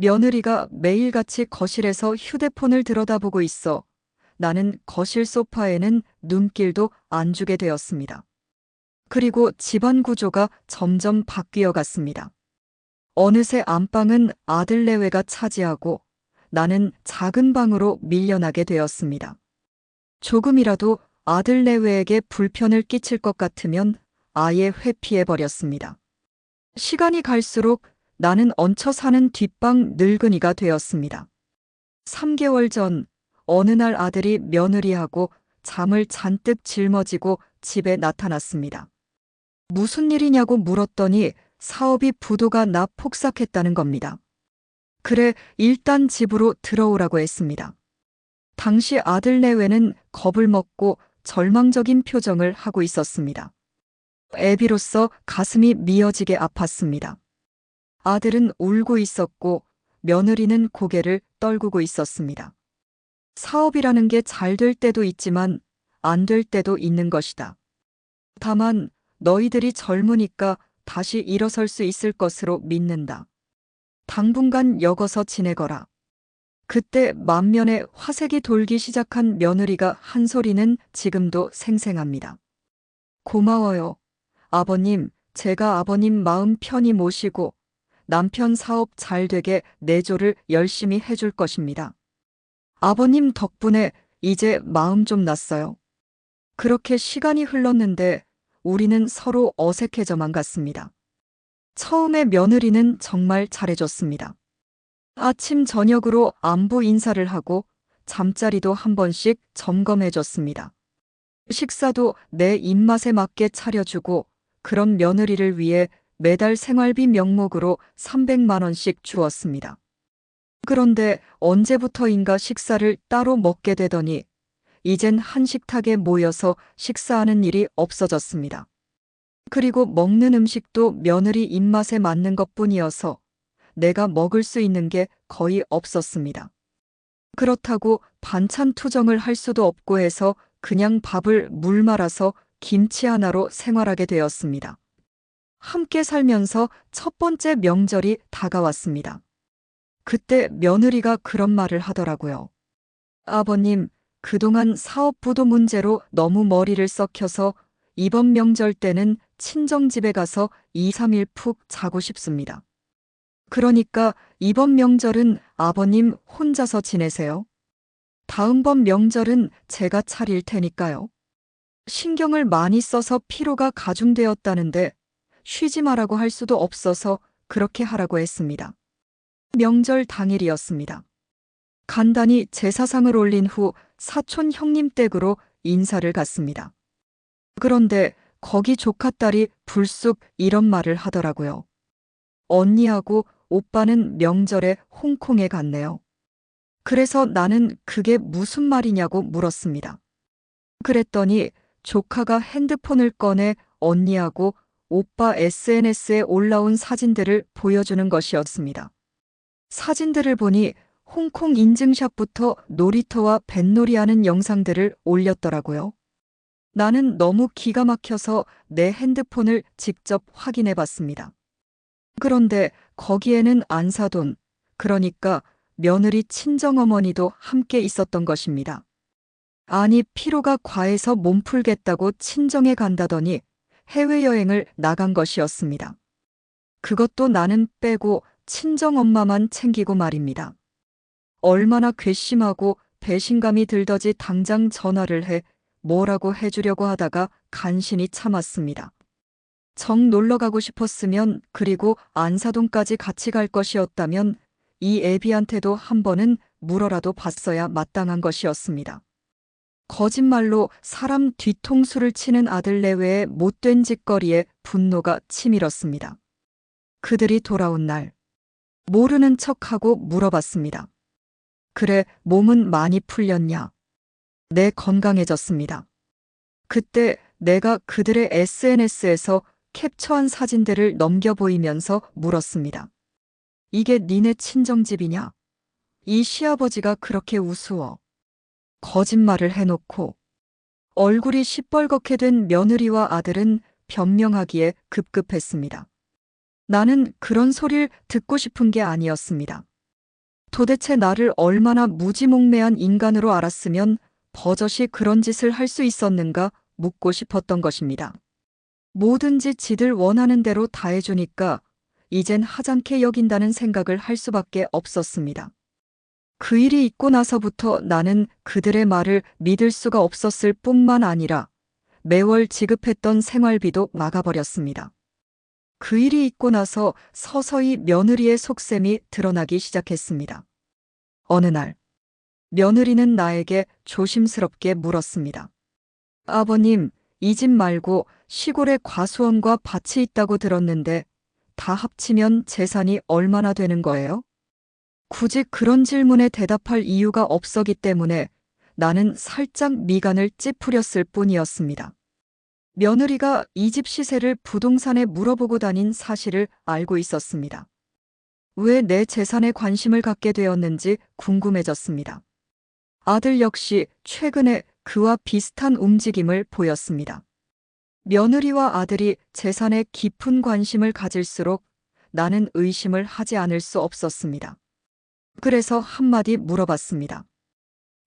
며느리가 매일같이 거실에서 휴대폰을 들여다보고 있어 나는 거실 소파에는 눈길도 안 주게 되었습니다. 그리고 집안 구조가 점점 바뀌어 갔습니다. 어느새 안방은 아들 내외가 차지하고 나는 작은 방으로 밀려나게 되었습니다. 조금이라도 아들 내외에게 불편을 끼칠 것 같으면 아예 회피해 버렸습니다. 시간이 갈수록 나는 얹혀 사는 뒷방 늙은이가 되었습니다. 3개월 전 어느 날 아들이 며느리하고 잠을 잔뜩 짊어지고 집에 나타났습니다. 무슨 일이냐고 물었더니 사업이 부도가 나 폭삭했다는 겁니다. 그래, 일단 집으로 들어오라고 했습니다. 당시 아들 내외는 겁을 먹고 절망적인 표정을 하고 있었습니다. 애비로서 가슴이 미어지게 아팠습니다. 아들은 울고 있었고 며느리는 고개를 떨구고 있었습니다. 사업이라는 게 잘 될 때도 있지만 안 될 때도 있는 것이다. 다만 너희들이 젊으니까 다시 일어설 수 있을 것으로 믿는다. 당분간 엮어서 지내거라. 그때 만면에 화색이 돌기 시작한 며느리가 한 소리는 지금도 생생합니다. 고마워요. 아버님, 제가 아버님 마음 편히 모시고 남편 사업 잘 되게 내조를 열심히 해줄 것입니다. 아버님 덕분에 이제 마음 좀 났어요. 그렇게 시간이 흘렀는데 우리는 서로 어색해져만 갔습니다. 처음에 며느리는 정말 잘해줬습니다. 아침 저녁으로 안부 인사를 하고 잠자리도 한 번씩 점검해줬습니다. 식사도 내 입맛에 맞게 차려주고 그런 며느리를 위해 매달 생활비 명목으로 300만 원씩 주었습니다. 그런데 언제부터인가 식사를 따로 먹게 되더니 이젠 한식탁에 모여서 식사하는 일이 없어졌습니다. 그리고 먹는 음식도 며느리 입맛에 맞는 것뿐이어서 내가 먹을 수 있는 게 거의 없었습니다. 그렇다고 반찬 투정을 할 수도 없고 해서 그냥 밥을 물 말아서 김치 하나로 생활하게 되었습니다. 함께 살면서 첫 번째 명절이 다가왔습니다. 그때 며느리가 그런 말을 하더라고요. 아버님, 그동안 사업 부도 문제로 너무 머리를 썩혀서 이번 명절 때는 친정집에 가서 2, 3일 푹 자고 싶습니다. 그러니까 이번 명절은 아버님 혼자서 지내세요. 다음번 명절은 제가 차릴 테니까요. 신경을 많이 써서 피로가 가중되었다는데 쉬지 말라고 할 수도 없어서 그렇게 하라고 했습니다. 명절 당일이었습니다. 간단히 제사상을 올린 후 사촌 형님 댁으로 인사를 갔습니다. 그런데 거기 조카딸이 불쑥 이런 말을 하더라고요. 언니하고 오빠는 명절에 홍콩에 갔네요. 그래서 나는 그게 무슨 말이냐고 물었습니다. 그랬더니 조카가 핸드폰을 꺼내 언니하고 오빠 SNS에 올라온 사진들을 보여주는 것이었습니다. 사진들을 보니 홍콩 인증샷부터 놀이터와 뱃놀이하는 영상들을 올렸더라고요. 나는 너무 기가 막혀서 내 핸드폰을 직접 확인해 봤습니다. 그런데 거기에는 안사돈, 그러니까 며느리 친정어머니도 함께 있었던 것입니다. 아니, 피로가 과해서 몸 풀겠다고 친정에 간다더니 해외여행을 나간 것이었습니다. 그것도 나는 빼고 친정엄마만 챙기고 말입니다. 얼마나 괘씸하고 배신감이 들더지 당장 전화를 해 뭐라고 해주려고 하다가 간신히 참았습니다. 정 놀러 가고 싶었으면 그리고 안사동까지 같이 갈 것이었다면 이 애비한테도 한 번은 물어라도 봤어야 마땅한 것이었습니다. 거짓말로 사람 뒤통수를 치는 아들 내외의 못된 짓거리에 분노가 치밀었습니다. 그들이 돌아온 날 모르는 척하고 물어봤습니다. 그래, 몸은 많이 풀렸냐? 네, 건강해졌습니다. 그때 내가 그들의 SNS에서 캡처한 사진들을 넘겨 보이면서 물었습니다. 이게 니네 친정집이냐? 이 시아버지가 그렇게 우스워. 거짓말을 해놓고. 얼굴이 시뻘겋게 된 며느리와 아들은 변명하기에 급급했습니다. 나는 그런 소리를 듣고 싶은 게 아니었습니다. 도대체 나를 얼마나 무지몽매한 인간으로 알았으면 버젓이 그런 짓을 할 수 있었는가 묻고 싶었던 것입니다. 뭐든지 지들 원하는 대로 다 해주니까 이젠 하찮게 여긴다는 생각을 할 수밖에 없었습니다. 그 일이 있고 나서부터 나는 그들의 말을 믿을 수가 없었을 뿐만 아니라 매월 지급했던 생활비도 막아버렸습니다. 그 일이 있고 나서 서서히 며느리의 속셈이 드러나기 시작했습니다. 어느 날, 며느리는 나에게 조심스럽게 물었습니다. 아버님, 이 집 말고 시골에 과수원과 밭이 있다고 들었는데 다 합치면 재산이 얼마나 되는 거예요? 굳이 그런 질문에 대답할 이유가 없었기 때문에 나는 살짝 미간을 찌푸렸을 뿐이었습니다. 며느리가 이 집 시세를 부동산에 물어보고 다닌 사실을 알고 있었습니다. 왜 내 재산에 관심을 갖게 되었는지 궁금해졌습니다. 아들 역시 최근에 그와 비슷한 움직임을 보였습니다. 며느리와 아들이 재산에 깊은 관심을 가질수록 나는 의심을 하지 않을 수 없었습니다. 그래서 한마디 물어봤습니다.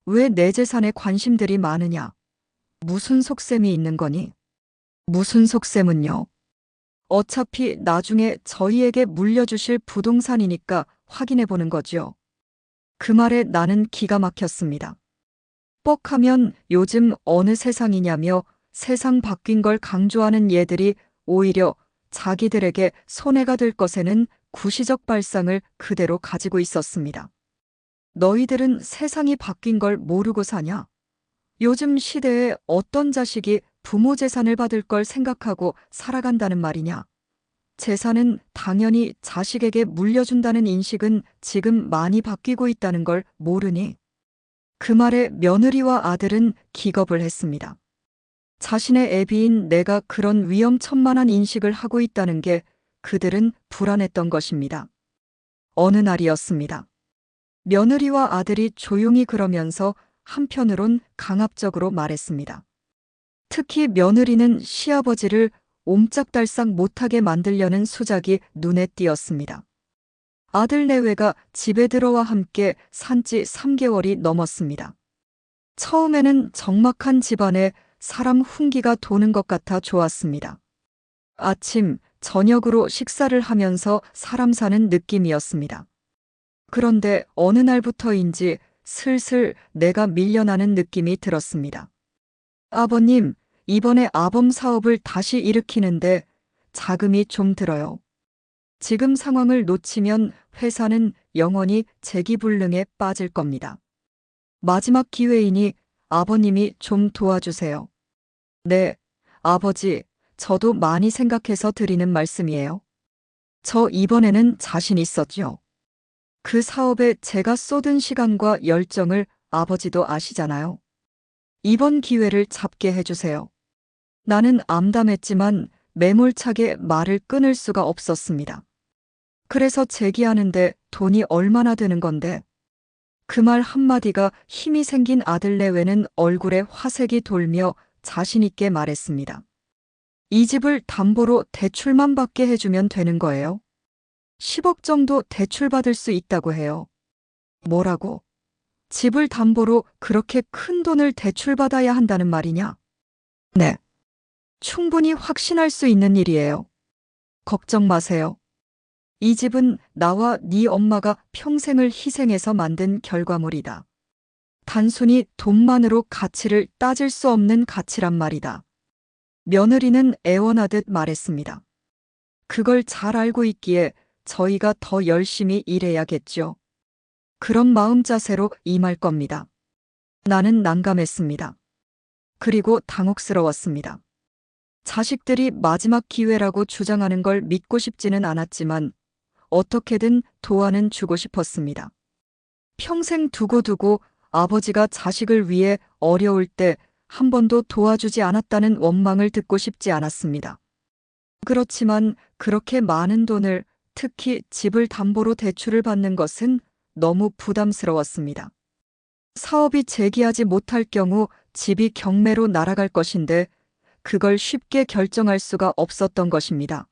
왜 내 재산에 관심들이 많으냐? 무슨 속셈이 있는 거니? 무슨 속셈은요? 어차피 나중에 저희에게 물려주실 부동산이니까 확인해 보는 거지요. 그 말에 나는 기가 막혔습니다. 뻑하면 요즘 어느 세상이냐며 세상 바뀐 걸 강조하는 얘들이 오히려 자기들에게 손해가 될 것에는 구시적 발상을 그대로 가지고 있었습니다. 너희들은 세상이 바뀐 걸 모르고 사냐? 요즘 시대에 어떤 자식이 부모 재산을 받을 걸 생각하고 살아간다는 말이냐? 재산은 당연히 자식에게 물려준다는 인식은 지금 많이 바뀌고 있다는 걸 모르니? 그 말에 며느리와 아들은 기겁을 했습니다. 자신의 애비인 내가 그런 위험천만한 인식을 하고 있다는 게 그들은 불안했던 것입니다. 어느 날이었습니다. 며느리와 아들이 조용히 그러면서 한편으론 강압적으로 말했습니다. 특히 며느리는 시아버지를 옴짝달싹 못하게 만들려는 수작이 눈에 띄었습니다. 아들 내외가 집에 들어와 함께 산지 3개월이 넘었습니다. 처음에는 적막한 집안에 사람 훈기가 도는 것 같아 좋았습니다. 아침, 저녁으로 식사를 하면서 사람 사는 느낌이었습니다. 그런데 어느 날부터인지 슬슬 내가 밀려나는 느낌이 들었습니다. 아버님, 이번에 아범 사업을 다시 일으키는데 자금이 좀 들어요. 지금 상황을 놓치면 회사는 영원히 재기불능에 빠질 겁니다. 마지막 기회이니 아버님이 좀 도와주세요. 네, 아버지, 저도 많이 생각해서 드리는 말씀이에요. 저 이번에는 자신 있었죠. 그 사업에 제가 쏟은 시간과 열정을 아버지도 아시잖아요. 이번 기회를 잡게 해주세요. 나는 암담했지만 매몰차게 말을 끊을 수가 없었습니다. 그래서 재기하는데 돈이 얼마나 드는 건데? 그 말 한마디가 힘이 생긴 아들 내외는 얼굴에 화색이 돌며 자신있게 말했습니다. 이 집을 담보로 대출만 받게 해주면 되는 거예요. 10억 정도 대출받을 수 있다고 해요. 뭐라고? 집을 담보로 그렇게 큰 돈을 대출받아야 한다는 말이냐? 네. 충분히 확신할 수 있는 일이에요. 걱정 마세요. 이 집은 나와 네 엄마가 평생을 희생해서 만든 결과물이다. 단순히 돈만으로 가치를 따질 수 없는 가치란 말이다. 며느리는 애원하듯 말했습니다. 그걸 잘 알고 있기에 저희가 더 열심히 일해야겠죠. 그런 마음 자세로 임할 겁니다. 나는 난감했습니다. 그리고 당혹스러웠습니다. 자식들이 마지막 기회라고 주장하는 걸 믿고 싶지는 않았지만 어떻게든 도와는 주고 싶었습니다. 평생 두고두고 아버지가 자식을 위해 어려울 때 한 번도 도와주지 않았다는 원망을 듣고 싶지 않았습니다. 그렇지만 그렇게 많은 돈을, 특히 집을 담보로 대출을 받는 것은 너무 부담스러웠습니다. 사업이 재기하지 못할 경우 집이 경매로 날아갈 것인데 그걸 쉽게 결정할 수가 없었던 것입니다.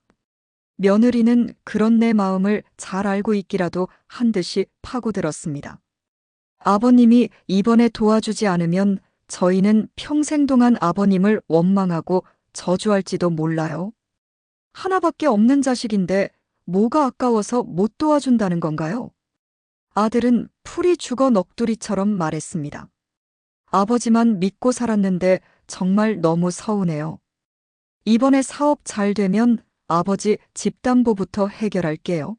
며느리는 그런 내 마음을 잘 알고 있기라도 한 듯이 파고들었습니다. 아버님이 이번에 도와주지 않으면 저희는 평생 동안 아버님을 원망하고 저주할지도 몰라요. 하나밖에 없는 자식인데 뭐가 아까워서 못 도와준다는 건가요? 아들은 풀이 죽어 넋두리처럼 말했습니다. 아버지만 믿고 살았는데 정말 너무 서운해요. 이번에 사업 잘 되면 아버지 집담보부터 해결할게요.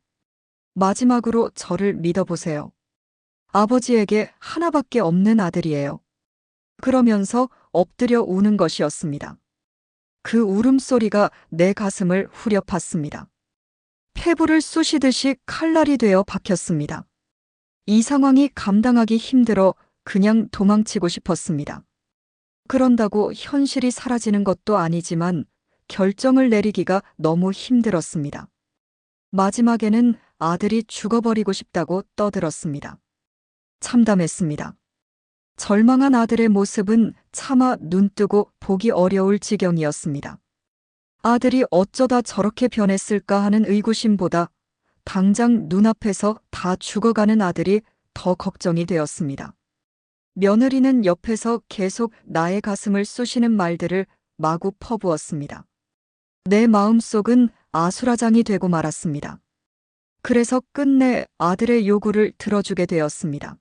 마지막으로 저를 믿어보세요. 아버지에게 하나밖에 없는 아들이에요. 그러면서 엎드려 우는 것이었습니다. 그 울음소리가 내 가슴을 후려 팠습니다. 폐부를 쑤시듯이 칼날이 되어 박혔습니다. 이 상황이 감당하기 힘들어 그냥 도망치고 싶었습니다. 그런다고 현실이 사라지는 것도 아니지만 결정을 내리기가 너무 힘들었습니다. 마지막에는 아들이 죽어버리고 싶다고 떠들었습니다. 참담했습니다. 절망한 아들의 모습은 차마 눈뜨고 보기 어려울 지경이었습니다. 아들이 어쩌다 저렇게 변했을까 하는 의구심보다 당장 눈앞에서 다 죽어가는 아들이 더 걱정이 되었습니다. 며느리는 옆에서 계속 나의 가슴을 쑤시는 말들을 마구 퍼부었습니다. 내 마음속은 아수라장이 되고 말았습니다. 그래서 끝내 아들의 요구를 들어주게 되었습니다.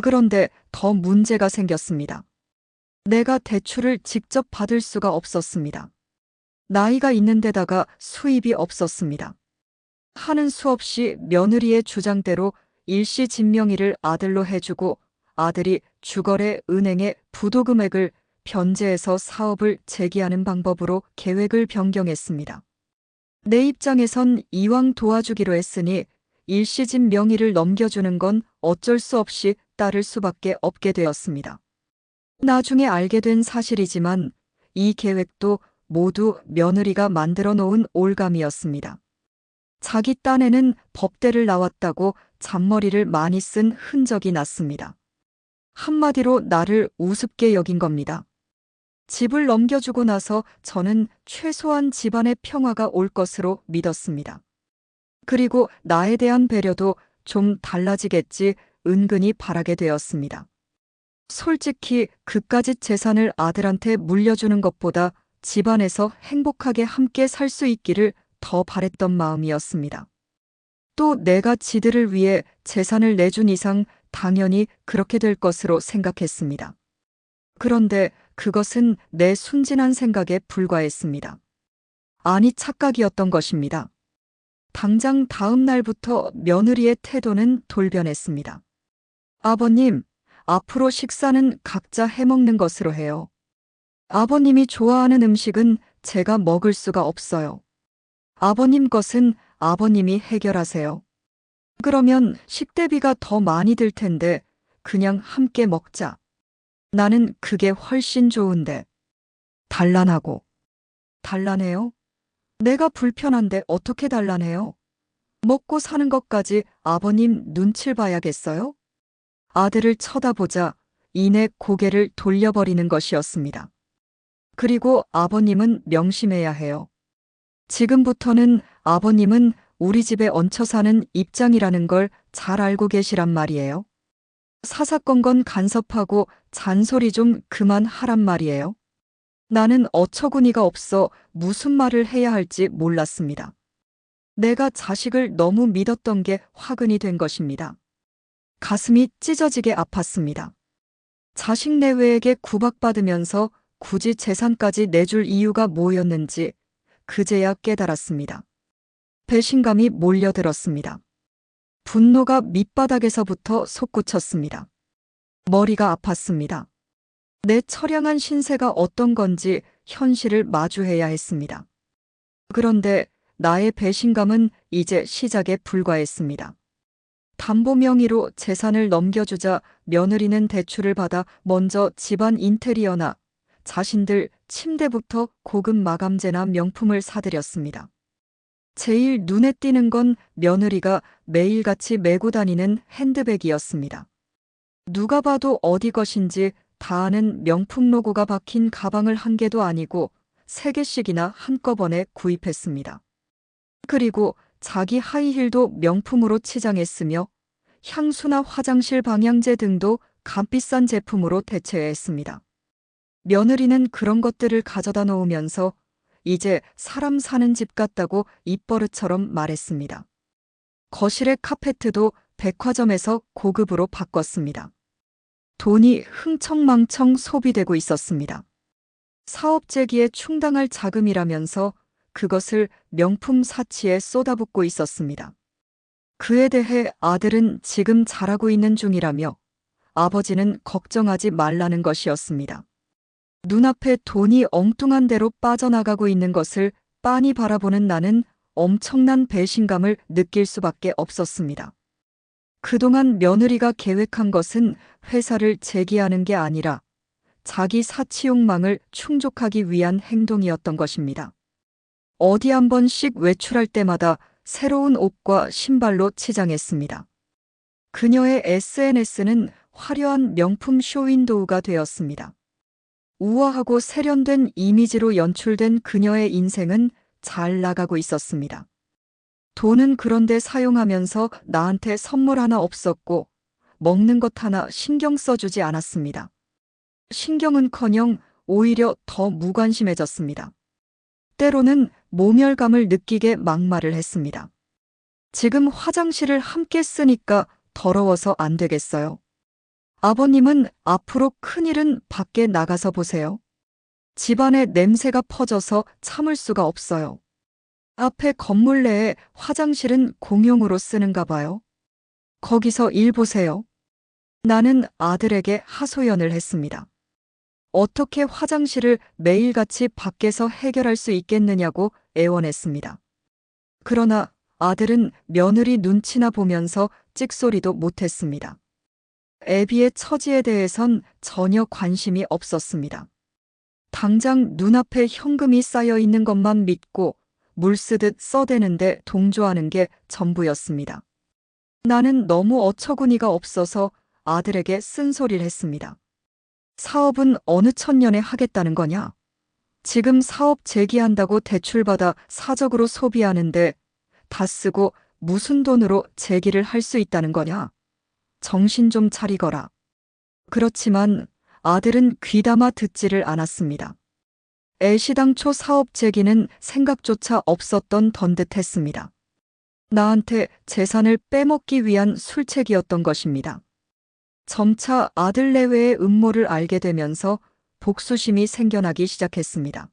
그런데 더 문제가 생겼습니다. 내가 대출을 직접 받을 수가 없었습니다. 나이가 있는 데다가 수입이 없었습니다. 하는 수 없이 며느리의 주장대로 일시진명일을 아들로 해주고 아들이 주거래 은행에 부도 금액을 변제해서 사업을 재기하는 방법으로 계획을 변경했습니다. 내 입장에선 이왕 도와주기로 했으니 일시진 명의를 넘겨주는 건 어쩔 수 없이 따를 수밖에 없게 되었습니다. 나중에 알게 된 사실이지만 이 계획도 모두 며느리가 만들어 놓은 올감이었습니다. 자기 딴에는 법대를 나왔다고 잔머리를 많이 쓴 흔적이 났습니다. 한마디로 나를 우습게 여긴 겁니다. 집을 넘겨주고 나서 저는 최소한 집안의 평화가 올 것으로 믿었습니다. 그리고 나에 대한 배려도 좀 달라지겠지 은근히 바라게 되었습니다. 솔직히 그까짓 재산을 아들한테 물려주는 것보다 집안에서 행복하게 함께 살 수 있기를 더 바랬던 마음이었습니다. 또 내가 지들을 위해 재산을 내준 이상 당연히 그렇게 될 것으로 생각했습니다. 그런데 그것은 내 순진한 생각에 불과했습니다. 아니 착각이었던 것입니다. 당장 다음 날부터 며느리의 태도는 돌변했습니다. 아버님, 앞으로 식사는 각자 해먹는 것으로 해요. 아버님이 좋아하는 음식은 제가 먹을 수가 없어요. 아버님 것은 아버님이 해결하세요. 그러면 식대비가 더 많이 들 텐데 그냥 함께 먹자. 나는 그게 훨씬 좋은데. 단란하고. 단란해요? 내가 불편한데 어떻게 단란해요? 먹고 사는 것까지 아버님 눈치를 봐야겠어요? 아들을 쳐다보자 이내 고개를 돌려버리는 것이었습니다. 그리고 아버님은 명심해야 해요. 지금부터는 아버님은 우리 집에 얹혀 사는 입장이라는 걸 잘 알고 계시란 말이에요. 사사건건 간섭하고 잔소리 좀 그만하란 말이에요. 나는 어처구니가 없어 무슨 말을 해야 할지 몰랐습니다. 내가 자식을 너무 믿었던 게 화근이 된 것입니다. 가슴이 찢어지게 아팠습니다. 자식 내외에게 구박받으면서 굳이 재산까지 내줄 이유가 뭐였는지 그제야 깨달았습니다. 배신감이 몰려들었습니다. 분노가 밑바닥에서부터 솟구쳤습니다. 머리가 아팠습니다. 내 처량한 신세가 어떤 건지 현실을 마주해야 했습니다. 그런데 나의 배신감은 이제 시작에 불과했습니다. 담보 명의로 재산을 넘겨주자 며느리는 대출을 받아 먼저 집안 인테리어나 자신들 침대부터 고급 마감재나 명품을 사들였습니다. 제일 눈에 띄는 건 며느리가 매일같이 메고 다니는 핸드백이었습니다. 누가 봐도 어디 것인지 다 아는 명품 로고가 박힌 가방을 한 개도 아니고 3개씩이나 한꺼번에 구입했습니다. 그리고 자기 하이힐도 명품으로 치장했으며 향수나 화장실 방향제 등도 값비싼 제품으로 대체했습니다. 며느리는 그런 것들을 가져다 놓으면서 이제 사람 사는 집 같다고 입버릇처럼 말했습니다. 거실의 카페트도 백화점에서 고급으로 바꿨습니다. 돈이 흥청망청 소비되고 있었습니다. 사업 재기에 충당할 자금이라면서 그것을 명품 사치에 쏟아붓고 있었습니다. 그에 대해 아들은 지금 잘하고 있는 중이라며 아버지는 걱정하지 말라는 것이었습니다. 눈앞에 돈이 엉뚱한 대로 빠져나가고 있는 것을 빤히 바라보는 나는 엄청난 배신감을 느낄 수밖에 없었습니다. 그동안 며느리가 계획한 것은 회사를 재기하는 게 아니라 자기 사치 욕망을 충족하기 위한 행동이었던 것입니다. 어디 한 번씩 외출할 때마다 새로운 옷과 신발로 치장했습니다. 그녀의 SNS는 화려한 명품 쇼윈도우가 되었습니다. 우아하고 세련된 이미지로 연출된 그녀의 인생은 잘 나가고 있었습니다. 돈은 그런데 사용하면서 나한테 선물 하나 없었고 먹는 것 하나 신경 써주지 않았습니다. 신경은커녕 오히려 더 무관심해졌습니다. 때로는 모멸감을 느끼게 막말을 했습니다. 지금 화장실을 함께 쓰니까 더러워서 안 되겠어요. 아버님은 앞으로 큰일은 밖에 나가서 보세요. 집안에 냄새가 퍼져서 참을 수가 없어요. 앞에 건물 내에 화장실은 공용으로 쓰는가 봐요. 거기서 일 보세요. 나는 아들에게 하소연을 했습니다. 어떻게 화장실을 매일같이 밖에서 해결할 수 있겠느냐고 애원했습니다. 그러나 아들은 며느리 눈치나 보면서 찍소리도 못했습니다. 애비의 처지에 대해선 전혀 관심이 없었습니다. 당장 눈앞에 현금이 쌓여 있는 것만 믿고 물 쓰듯 써대는데 동조하는 게 전부였습니다. 나는 너무 어처구니가 없어서 아들에게 쓴소리를 했습니다. 사업은 어느 천년에 하겠다는 거냐? 지금 사업 재기한다고 대출받아 사적으로 소비하는데 다 쓰고 무슨 돈으로 재기를 할 수 있다는 거냐? 정신 좀 차리거라. 그렇지만 아들은 귀담아 듣지를 않았습니다. 애시당초 사업 재기는 생각조차 없었던 던듯했습니다. 나한테 재산을 빼먹기 위한 술책이었던 것입니다. 점차 아들 내외의 음모를 알게 되면서 복수심이 생겨나기 시작했습니다.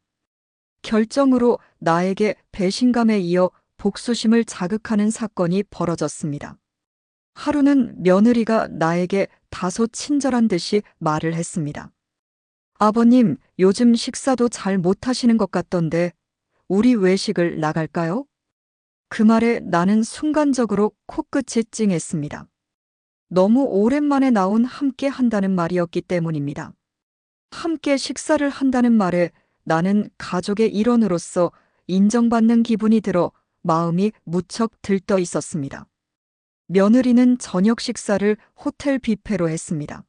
결정으로 나에게 배신감에 이어 복수심을 자극하는 사건이 벌어졌습니다. 하루는 며느리가 나에게 다소 친절한 듯이 말을 했습니다. 아버님, 요즘 식사도 잘 못하시는 것 같던데 우리 외식을 나갈까요? 그 말에 나는 순간적으로 코끝이 찡했습니다. 너무 오랜만에 나온 함께 한다는 말이었기 때문입니다. 함께 식사를 한다는 말에 나는 가족의 일원으로서 인정받는 기분이 들어 마음이 무척 들떠 있었습니다. 며느리는 저녁 식사를 호텔 뷔페로 했습니다.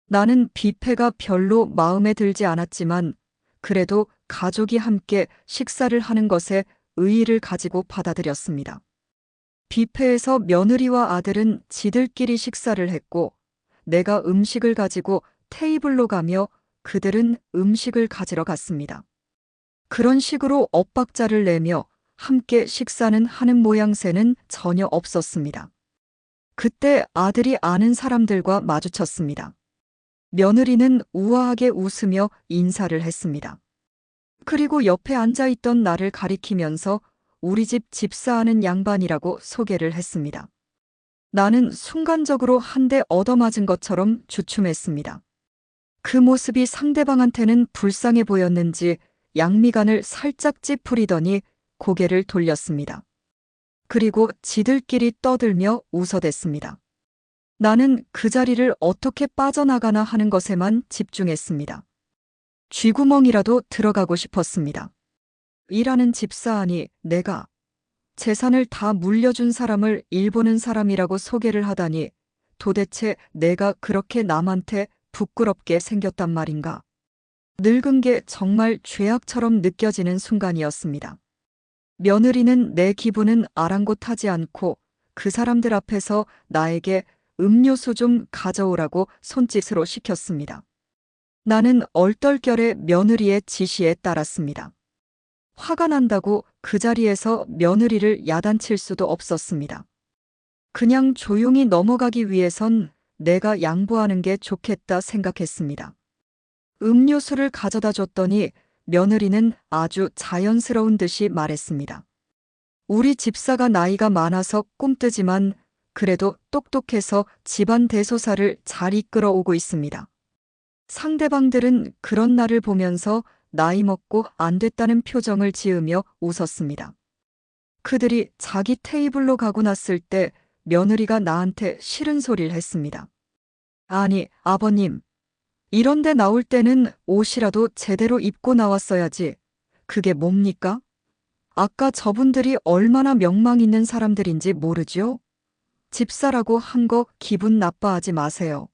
나는 뷔페가 별로 마음에 들지 않았지만 그래도 가족이 함께 식사를 하는 것에 의의를 가지고 받아들였습니다. 뷔페에서 며느리와 아들은 지들끼리 식사를 했고 내가 음식을 가지고 테이블로 가며 그들은 음식을 가지러 갔습니다. 그런 식으로 엇박자를 내며 함께 식사는 하는 모양새는 전혀 없었습니다. 그때 아들이 아는 사람들과 마주쳤습니다. 며느리는 우아하게 웃으며 인사를 했습니다. 그리고 옆에 앉아있던 나를 가리키면서 우리 집 집사하는 양반이라고 소개를 했습니다. 나는 순간적으로 한 대 얻어맞은 것처럼 주춤했습니다. 그 모습이 상대방한테는 불쌍해 보였는지 양미간을 살짝 찌푸리더니 고개를 돌렸습니다. 그리고 지들끼리 떠들며 웃어댔습니다. 나는 그 자리를 어떻게 빠져나가나 하는 것에만 집중했습니다. 쥐구멍이라도 들어가고 싶었습니다. 일하는 집사하니 내가 재산을 다 물려준 사람을 일보는 사람이라고 소개를 하다니 도대체 내가 그렇게 남한테 부끄럽게 생겼단 말인가. 늙은 게 정말 죄악처럼 느껴지는 순간이었습니다. 며느리는 내 기분은 아랑곳하지 않고 그 사람들 앞에서 나에게 음료수 좀 가져오라고 손짓으로 시켰습니다. 나는 얼떨결에 며느리의 지시에 따랐습니다. 화가 난다고 그 자리에서 며느리를 야단칠 수도 없었습니다. 그냥 조용히 넘어가기 위해선 내가 양보하는 게 좋겠다 생각했습니다. 음료수를 가져다 줬더니 며느리는 아주 자연스러운 듯이 말했습니다. 우리 집사가 나이가 많아서 꿈뜨지만 그래도 똑똑해서 집안 대소사를 잘 이끌어 오고 있습니다. 상대방들은 그런 나를 보면서 나이 먹고 안 됐다는 표정을 지으며 웃었습니다. 그들이 자기 테이블로 가고 났을 때 며느리가 나한테 싫은 소리를 했습니다. 아니, 아버님. 이런데 나올 때는 옷이라도 제대로 입고 나왔어야지. 그게 뭡니까? 아까 저분들이 얼마나 명망 있는 사람들인지 모르죠? 집사라고 한 거 기분 나빠하지 마세요.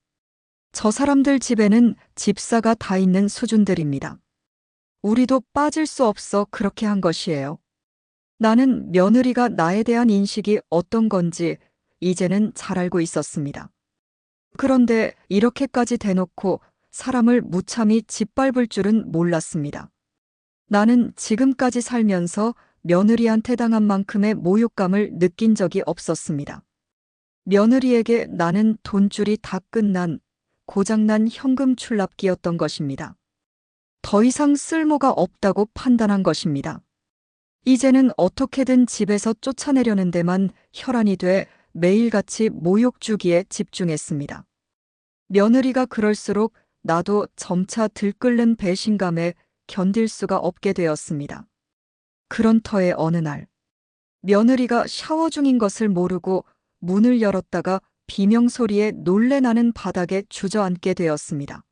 저 사람들 집에는 집사가 다 있는 수준들입니다. 우리도 빠질 수 없어 그렇게 한 것이에요. 나는 며느리가 나에 대한 인식이 어떤 건지 이제는 잘 알고 있었습니다. 그런데 이렇게까지 대놓고 사람을 무참히 짓밟을 줄은 몰랐습니다. 나는 지금까지 살면서 며느리한테 당한 만큼의 모욕감을 느낀 적이 없었습니다. 며느리에게 나는 돈줄이 다 끝난 고장난 현금 출납기였던 것입니다. 더 이상 쓸모가 없다고 판단한 것입니다. 이제는 어떻게든 집에서 쫓아내려는 데만 혈안이 돼 매일같이 모욕 주기에 집중했습니다. 며느리가 그럴수록 나도 점차 들끓는 배신감에 견딜 수가 없게 되었습니다. 그런 터에 어느 날 며느리가 샤워 중인 것을 모르고 문을 열었다가 비명소리에 놀래 나는 바닥에 주저앉게 되었습니다.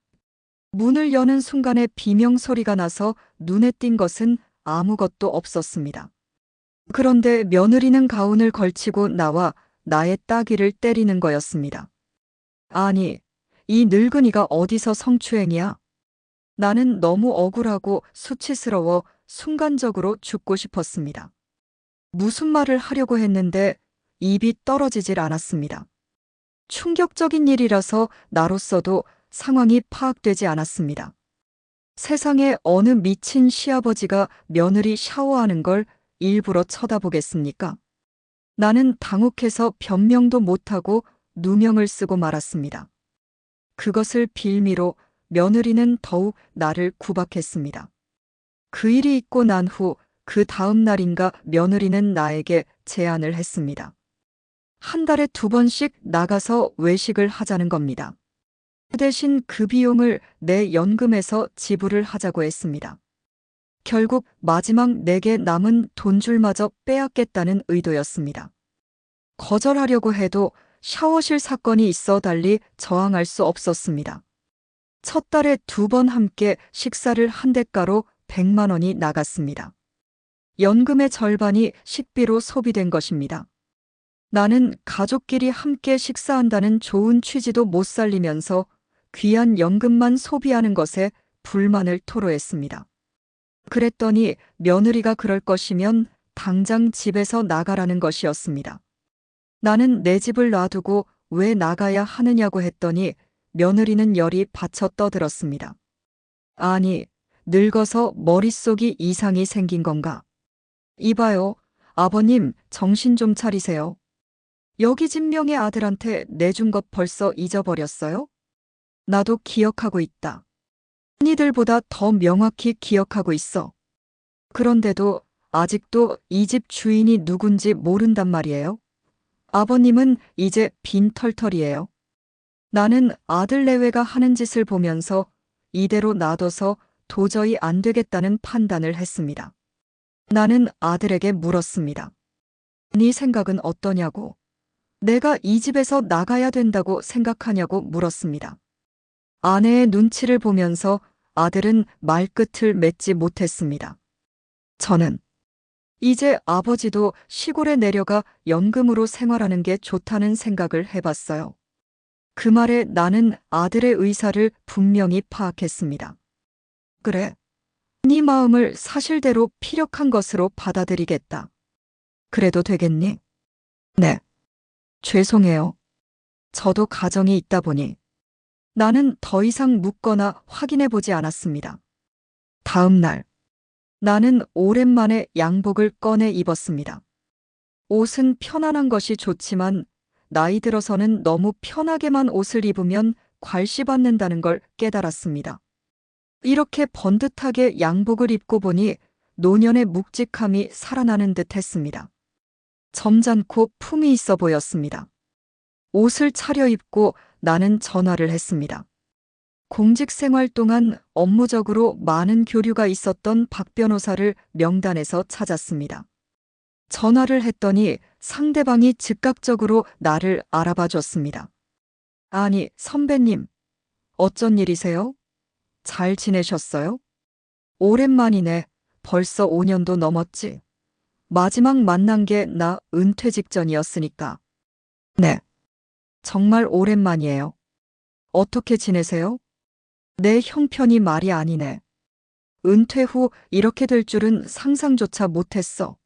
문을 여는 순간에 비명소리가 나서 눈에 띈 것은 아무것도 없었습니다. 그런데 며느리는 가운을 걸치고 나와 나의 따귀를 때리는 거였습니다. 아니, 이 늙은이가 어디서 성추행이야? 나는 너무 억울하고 수치스러워 순간적으로 죽고 싶었습니다. 무슨 말을 하려고 했는데 입이 떨어지질 않았습니다. 충격적인 일이라서 나로서도 상황이 파악되지 않았습니다. 세상에 어느 미친 시아버지가 며느리 샤워하는 걸 일부러 쳐다보겠습니까? 나는 당혹해서 변명도 못하고 누명을 쓰고 말았습니다. 그것을 빌미로 며느리는 더욱 나를 구박했습니다. 그 일이 있고 난 후 그 다음 날인가 며느리는 나에게 제안을 했습니다. 한 달에 2번씩 나가서 외식을 하자는 겁니다. 그 대신 그 비용을 내 연금에서 지불을 하자고 했습니다. 결국 마지막 내게 남은 돈줄마저 빼앗겠다는 의도였습니다. 거절하려고 해도 샤워실 사건이 있어 달리 저항할 수 없었습니다. 첫 달에 2번 함께 식사를 한 대가로 100만 원이 나갔습니다. 연금의 절반이 식비로 소비된 것입니다. 나는 가족끼리 함께 식사한다는 좋은 취지도 못 살리면서 귀한 연금만 소비하는 것에 불만을 토로했습니다. 그랬더니 며느리가 그럴 것이면 당장 집에서 나가라는 것이었습니다. 나는 내 집을 놔두고 왜 나가야 하느냐고 했더니 며느리는 열이 받쳐 떠들었습니다. 아니, 늙어서 머릿속이 이상이 생긴 건가? 이봐요, 아버님 정신 좀 차리세요. 여기 집 명의 아들한테 내준 것 벌써 잊어버렸어요? 나도 기억하고 있다. 언니들보다 더 명확히 기억하고 있어. 그런데도 아직도 이 집 주인이 누군지 모른단 말이에요. 아버님은 이제 빈털털이에요. 나는 아들 내외가 하는 짓을 보면서 이대로 놔둬서 도저히 안 되겠다는 판단을 했습니다. 나는 아들에게 물었습니다. 네 생각은 어떠냐고. 내가 이 집에서 나가야 된다고 생각하냐고 물었습니다. 아내의 눈치를 보면서 아들은 말끝을 맺지 못했습니다. 저는 이제 아버지도 시골에 내려가 연금으로 생활하는 게 좋다는 생각을 해봤어요. 그 말에 나는 아들의 의사를 분명히 파악했습니다. 그래, 네 마음을 사실대로 피력한 것으로 받아들이겠다. 그래도 되겠니? 네. 죄송해요. 저도 가정이 있다 보니 나는 더 이상 묻거나 확인해 보지 않았습니다. 다음 날, 나는 오랜만에 양복을 꺼내 입었습니다. 옷은 편안한 것이 좋지만 나이 들어서는 너무 편하게만 옷을 입으면 괄시받는다는 걸 깨달았습니다. 이렇게 번듯하게 양복을 입고 보니 노년의 묵직함이 살아나는 듯 했습니다. 점잖고 품이 있어 보였습니다. 옷을 차려입고 나는 전화를 했습니다. 공직 생활 동안 업무적으로 많은 교류가 있었던 박 변호사를 명단에서 찾았습니다. 전화를 했더니 상대방이 즉각적으로 나를 알아봐 줬습니다. 아니, 선배님, 어쩐 일이세요? 잘 지내셨어요? 오랜만이네. 벌써 5년도 넘었지. 마지막 만난 게 나 은퇴 직전이었으니까. 네. 정말 오랜만이에요. 어떻게 지내세요? 내 형편이 말이 아니네. 은퇴 후 이렇게 될 줄은 상상조차 못했어.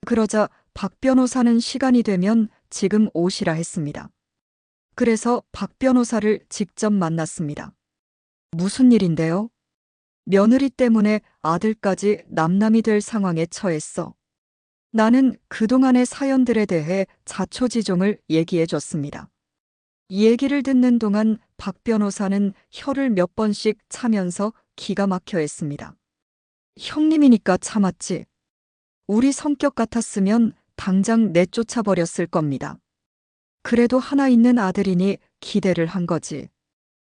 그러자 박 변호사는 시간이 되면 지금 오시라 했습니다. 그래서 박 변호사를 직접 만났습니다. 무슨 일인데요? 며느리 때문에 아들까지 남남이 될 상황에 처했어. 나는 그동안의 사연들에 대해 자초지종을 얘기해 줬습니다. 얘기를 듣는 동안 박 변호사는 혀를 몇 번씩 차면서 기가 막혀 했습니다. 형님이니까 참았지. 우리 성격 같았으면 당장 내쫓아 버렸을 겁니다. 그래도 하나 있는 아들이니 기대를 한 거지.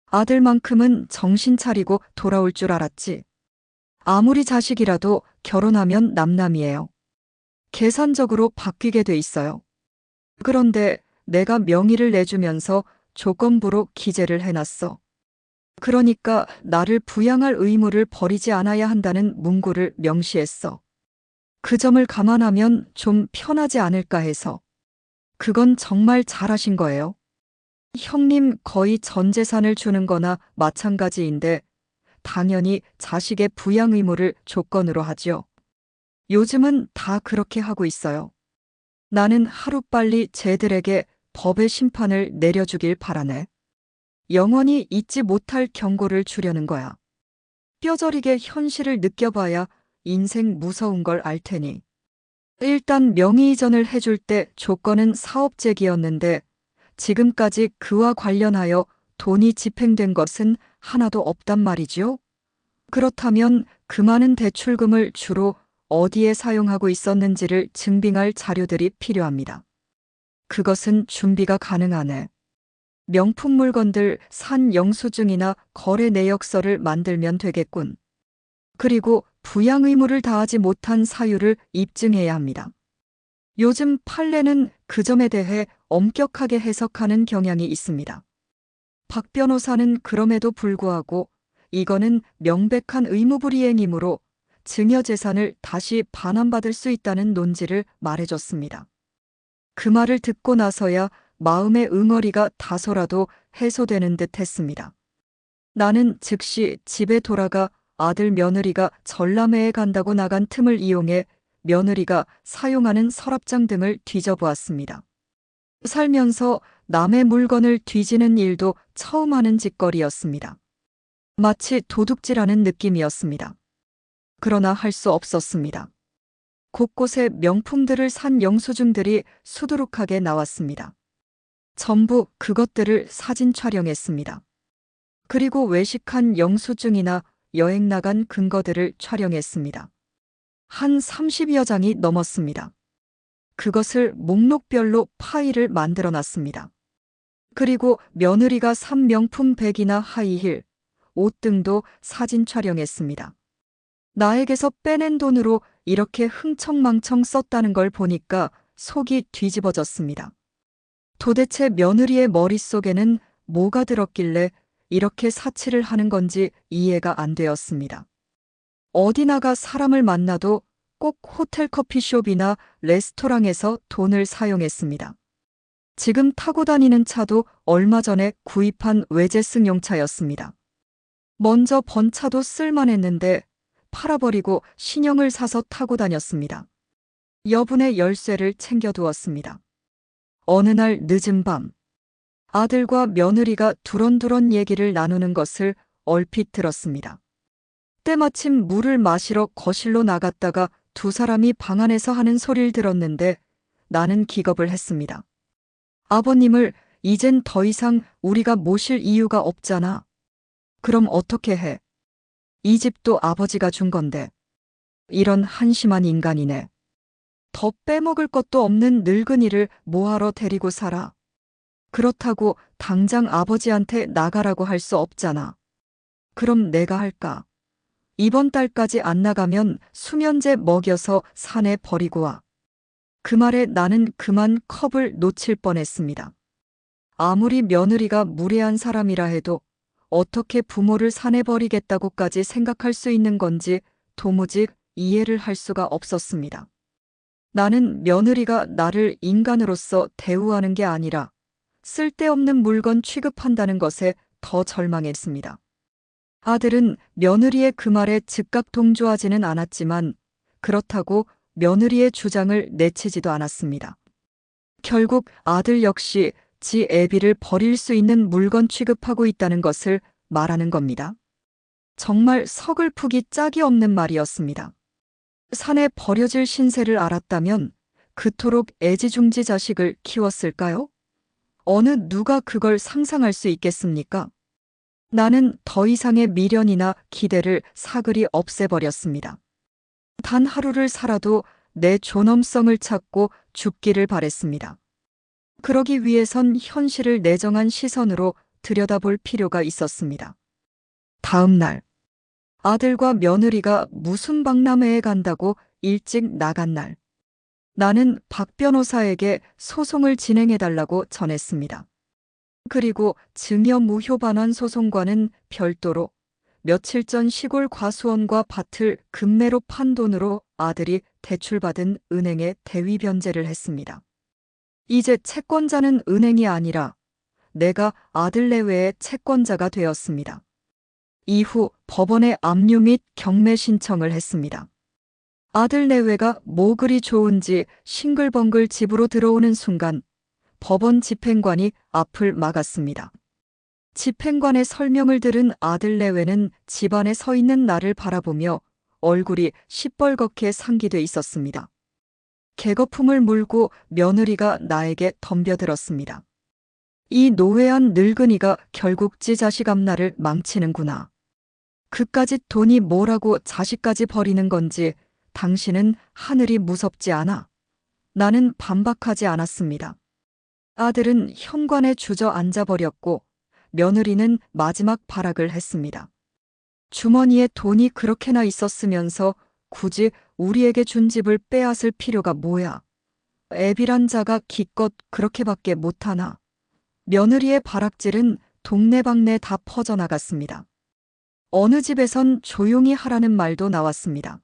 아들만큼은 정신 차리고 돌아올 줄 알았지. 아무리 자식이라도 결혼하면 남남이에요. 계산적으로 바뀌게 돼 있어요. 그런데 내가 명의를 내주면서 조건부로 기재를 해놨어. 그러니까 나를 부양할 의무를 버리지 않아야 한다는 문구를 명시했어. 그 점을 감안하면 좀 편하지 않을까 해서. 그건 정말 잘하신 거예요. 형님 거의 전 재산을 주는 거나 마찬가지인데 당연히 자식의 부양 의무를 조건으로 하죠. 요즘은 다 그렇게 하고 있어요. 나는 하루빨리 쟤들에게 법의 심판을 내려주길 바라네. 영원히 잊지 못할 경고를 주려는 거야. 뼈저리게 현실을 느껴봐야 인생 무서운 걸 알 테니. 일단 명의 이전을 해줄 때 조건은 사업재기였는데 지금까지 그와 관련하여 돈이 집행된 것은 하나도 없단 말이지요? 그렇다면 그 많은 대출금을 주로 어디에 사용하고 있었는지를 증빙할 자료들이 필요합니다. 그것은 준비가 가능하네. 명품 물건들 산 영수증이나 거래 내역서를 만들면 되겠군. 그리고 부양 의무를 다하지 못한 사유를 입증해야 합니다. 요즘 판례는 그 점에 대해 엄격하게 해석하는 경향이 있습니다. 박 변호사는 그럼에도 불구하고 이거는 명백한 의무불이행이므로 증여재산을 다시 반환받을 수 있다는 논지를 말해줬습니다. 그 말을 듣고 나서야 마음의 응어리가 다소라도 해소되는 듯 했습니다. 나는 즉시 집에 돌아가 아들 며느리가 전람회에 간다고 나간 틈을 이용해 며느리가 사용하는 서랍장 등을 뒤져보았습니다. 살면서 남의 물건을 뒤지는 일도 처음 하는 짓거리였습니다. 마치 도둑질하는 느낌이었습니다. 그러나 할 수 없었습니다. 곳곳에 명품들을 산 영수증들이 수두룩하게 나왔습니다. 전부 그것들을 사진 촬영했습니다. 그리고 외식한 영수증이나 여행 나간 근거들을 촬영했습니다. 한 30여 장이 넘었습니다. 그것을 목록별로 파일을 만들어 놨습니다. 그리고 며느리가 산 명품 백이나 하이힐, 옷 등도 사진 촬영했습니다. 나에게서 빼낸 돈으로 이렇게 흥청망청 썼다는 걸 보니까 속이 뒤집어졌습니다. 도대체 며느리의 머릿속에는 뭐가 들었길래 이렇게 사치를 하는 건지 이해가 안 되었습니다. 어디 나가 사람을 만나도 꼭 호텔 커피숍이나 레스토랑에서 돈을 사용했습니다. 지금 타고 다니는 차도 얼마 전에 구입한 외제 승용차였습니다. 먼저 번 차도 쓸만했는데 팔아버리고 신형을 사서 타고 다녔습니다. 여분의 열쇠를 챙겨두었습니다. 어느 날 늦은 밤, 아들과 며느리가 두런두런 얘기를 나누는 것을 얼핏 들었습니다. 때마침 물을 마시러 거실로 나갔다가 두 사람이 방 안에서 하는 소리를 들었는데 나는 기겁을 했습니다. 아버님을 이젠 더 이상 우리가 모실 이유가 없잖아. 그럼 어떻게 해? 이 집도 아버지가 준 건데. 이런 한심한 인간이네. 더 빼먹을 것도 없는 늙은이를 뭐하러 데리고 살아. 그렇다고 당장 아버지한테 나가라고 할 수 없잖아. 그럼 내가 할까? 이번 달까지 안 나가면 수면제 먹여서 산에 버리고 와. 그 말에 나는 그만 컵을 놓칠 뻔했습니다. 아무리 며느리가 무례한 사람이라 해도 어떻게 부모를 산에 버리겠다고까지 생각할 수 있는 건지 도무지 이해를 할 수가 없었습니다. 나는 며느리가 나를 인간으로서 대우하는 게 아니라 쓸데없는 물건 취급한다는 것에 더 절망했습니다. 아들은 며느리의 그 말에 즉각 동조하지는 않았지만 그렇다고 며느리의 주장을 내치지도 않았습니다. 결국 아들 역시 지 애비를 버릴 수 있는 물건 취급하고 있다는 것을 말하는 겁니다. 정말 서글프기 짝이 없는 말이었습니다. 산에 버려질 신세를 알았다면 그토록 애지중지 자식을 키웠을까요? 어느 누가 그걸 상상할 수 있겠습니까? 나는 더 이상의 미련이나 기대를 사그리 없애버렸습니다. 단 하루를 살아도 내 존엄성을 찾고 죽기를 바랬습니다. 그러기 위해선 현실을 내정한 시선으로 들여다볼 필요가 있었습니다. 다음 날, 아들과 며느리가 무슨 박람회에 간다고 일찍 나간 날, 나는 박 변호사에게 소송을 진행해달라고 전했습니다. 그리고 증여무효 반환 소송과는 별도로 며칠 전 시골 과수원과 밭을 급매로 판 돈으로 아들이 대출받은 은행에 대위 변제를 했습니다. 이제 채권자는 은행이 아니라 내가 아들 내외의 채권자가 되었습니다. 이후 법원에 압류 및 경매 신청을 했습니다. 아들 내외가 뭐 그리 좋은지 싱글벙글 집으로 들어오는 순간 법원 집행관이 앞을 막았습니다. 집행관의 설명을 들은 아들 내외는 집안에 서 있는 나를 바라보며 얼굴이 시뻘겋게 상기돼 있었습니다. 개거품을 물고 며느리가 나에게 덤벼들었습니다. 이 노회한 늙은이가 결국 지 자식 앞날을 망치는구나. 그까짓 돈이 뭐라고 자식까지 버리는 건지 당신은 하늘이 무섭지 않아. 나는 반박하지 않았습니다. 아들은 현관에 주저앉아 버렸고 며느리는 마지막 발악을 했습니다. 주머니에 돈이 그렇게나 있었으면서 굳이 우리에게 준 집을 빼앗을 필요가 뭐야. 애비란 자가 기껏 그렇게밖에 못하나. 며느리의 발악질은 동네방네 다 퍼져나갔습니다. 어느 집에선 조용히 하라는 말도 나왔습니다.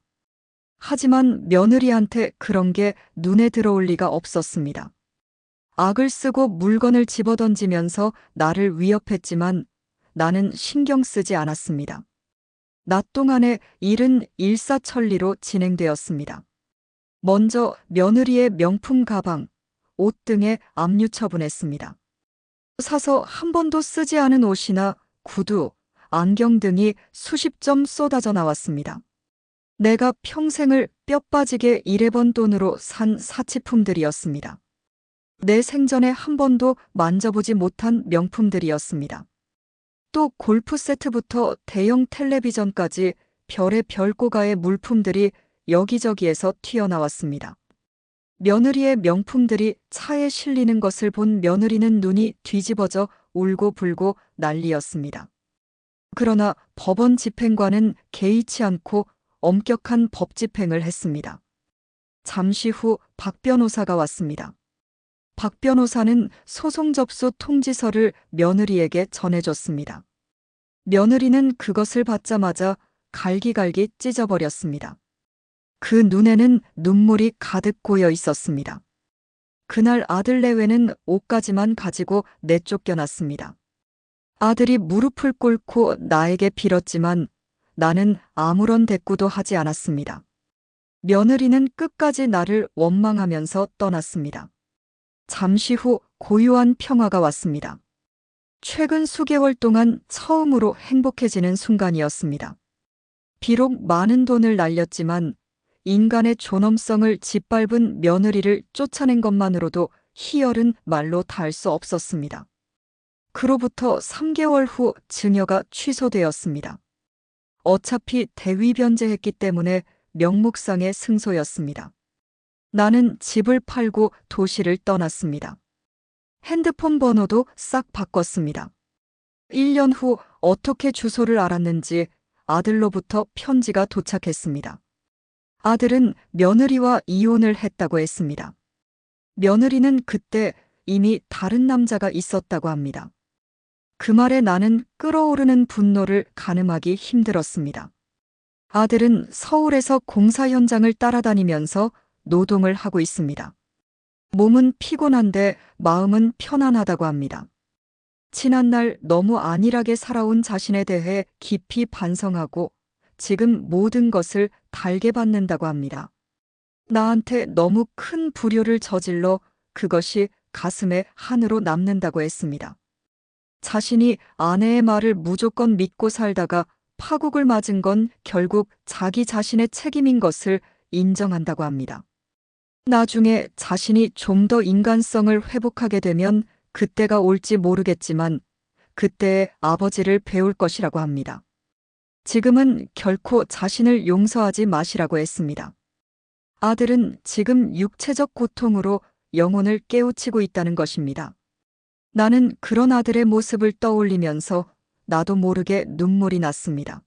하지만 며느리한테 그런 게 눈에 들어올 리가 없었습니다. 악을 쓰고 물건을 집어던지면서 나를 위협했지만 나는 신경 쓰지 않았습니다. 낮 동안의 일은 일사천리로 진행되었습니다. 먼저 며느리의 명품 가방, 옷 등에 압류 처분했습니다. 사서 한 번도 쓰지 않은 옷이나 구두, 안경 등이 수십 점 쏟아져 나왔습니다. 내가 평생을 뼈 빠지게 일해본 돈으로 산 사치품들이었습니다. 내 생전에 한 번도 만져보지 못한 명품들이었습니다. 또 골프 세트부터 대형 텔레비전까지 별의 별꼬가의 물품들이 여기저기에서 튀어나왔습니다. 며느리의 명품들이 차에 실리는 것을 본 며느리는 눈이 뒤집어져 울고불고 난리였습니다. 그러나 법원 집행관은 개의치 않고 엄격한 법 집행을 했습니다. 잠시 후 박 변호사가 왔습니다. 박 변호사는 소송 접수 통지서를 며느리에게 전해줬습니다. 며느리는 그것을 받자마자 갈기갈기 찢어버렸습니다. 그 눈에는 눈물이 가득 고여 있었습니다. 그날 아들 내외는 옷까지만 가지고 내쫓겨났습니다. 아들이 무릎을 꿇고 나에게 빌었지만 나는 아무런 대꾸도 하지 않았습니다. 며느리는 끝까지 나를 원망하면서 떠났습니다. 잠시 후 고요한 평화가 왔습니다. 최근 수개월 동안 처음으로 행복해지는 순간이었습니다. 비록 많은 돈을 날렸지만 인간의 존엄성을 짓밟은 며느리를 쫓아낸 것만으로도 희열은 말로 닿을 수 없었습니다. 그로부터 3개월 후 증여가 취소되었습니다. 어차피 대위변제했기 때문에 명목상의 승소였습니다. 나는 집을 팔고 도시를 떠났습니다. 핸드폰 번호도 싹 바꿨습니다. 1년 후 어떻게 주소를 알았는지 아들로부터 편지가 도착했습니다. 아들은 며느리와 이혼을 했다고 했습니다. 며느리는 그때 이미 다른 남자가 있었다고 합니다. 그 말에 나는 끓어오르는 분노를 가늠하기 힘들었습니다. 아들은 서울에서 공사 현장을 따라다니면서 노동을 하고 있습니다. 몸은 피곤한데 마음은 편안하다고 합니다. 지난날 너무 안일하게 살아온 자신에 대해 깊이 반성하고 지금 모든 것을 달게 받는다고 합니다. 나한테 너무 큰 불효를 저질러 그것이 가슴에 한으로 남는다고 했습니다. 자신이 아내의 말을 무조건 믿고 살다가 파국을 맞은 건 결국 자기 자신의 책임인 것을 인정한다고 합니다. 나중에 자신이 좀 더 인간성을 회복하게 되면 그때가 올지 모르겠지만 그때의 아버지를 배울 것이라고 합니다. 지금은 결코 자신을 용서하지 마시라고 했습니다. 아들은 지금 육체적 고통으로 영혼을 깨우치고 있다는 것입니다. 나는 그런 아들의 모습을 떠올리면서 나도 모르게 눈물이 났습니다.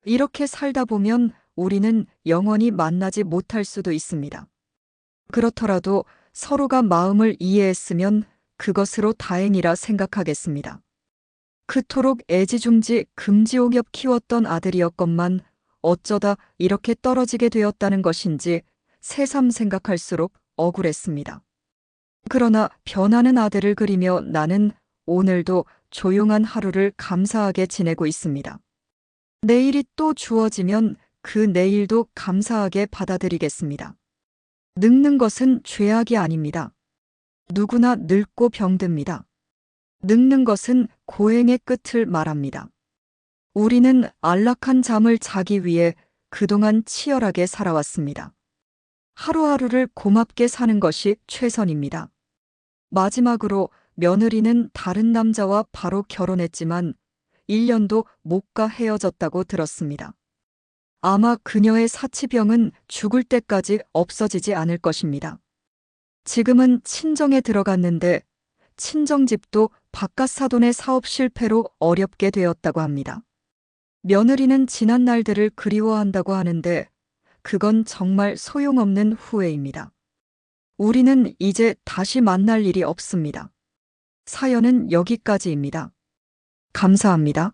이렇게 살다 보면 우리는 영원히 만나지 못할 수도 있습니다. 그렇더라도 서로가 마음을 이해했으면 그것으로 다행이라 생각하겠습니다. 그토록 애지중지 금지옥엽 키웠던 아들이었건만 어쩌다 이렇게 떨어지게 되었다는 것인지 새삼 생각할수록 억울했습니다. 그러나 변하는 아들을 그리며 나는 오늘도 조용한 하루를 감사하게 지내고 있습니다. 내일이 또 주어지면 그 내일도 감사하게 받아들이겠습니다. 늙는 것은 죄악이 아닙니다. 누구나 늙고 병듭니다. 늙는 것은 고행의 끝을 말합니다. 우리는 안락한 잠을 자기 위해 그동안 치열하게 살아왔습니다. 하루하루를 고맙게 사는 것이 최선입니다. 마지막으로 며느리는 다른 남자와 바로 결혼했지만 1년도 못 가 헤어졌다고 들었습니다. 아마 그녀의 사치병은 죽을 때까지 없어지지 않을 것입니다. 지금은 친정에 들어갔는데 친정집도 바깥사돈의 사업 실패로 어렵게 되었다고 합니다. 며느리는 지난 날들을 그리워한다고 하는데 그건 정말 소용없는 후회입니다. 우리는 이제 다시 만날 일이 없습니다. 사연은 여기까지입니다. 감사합니다.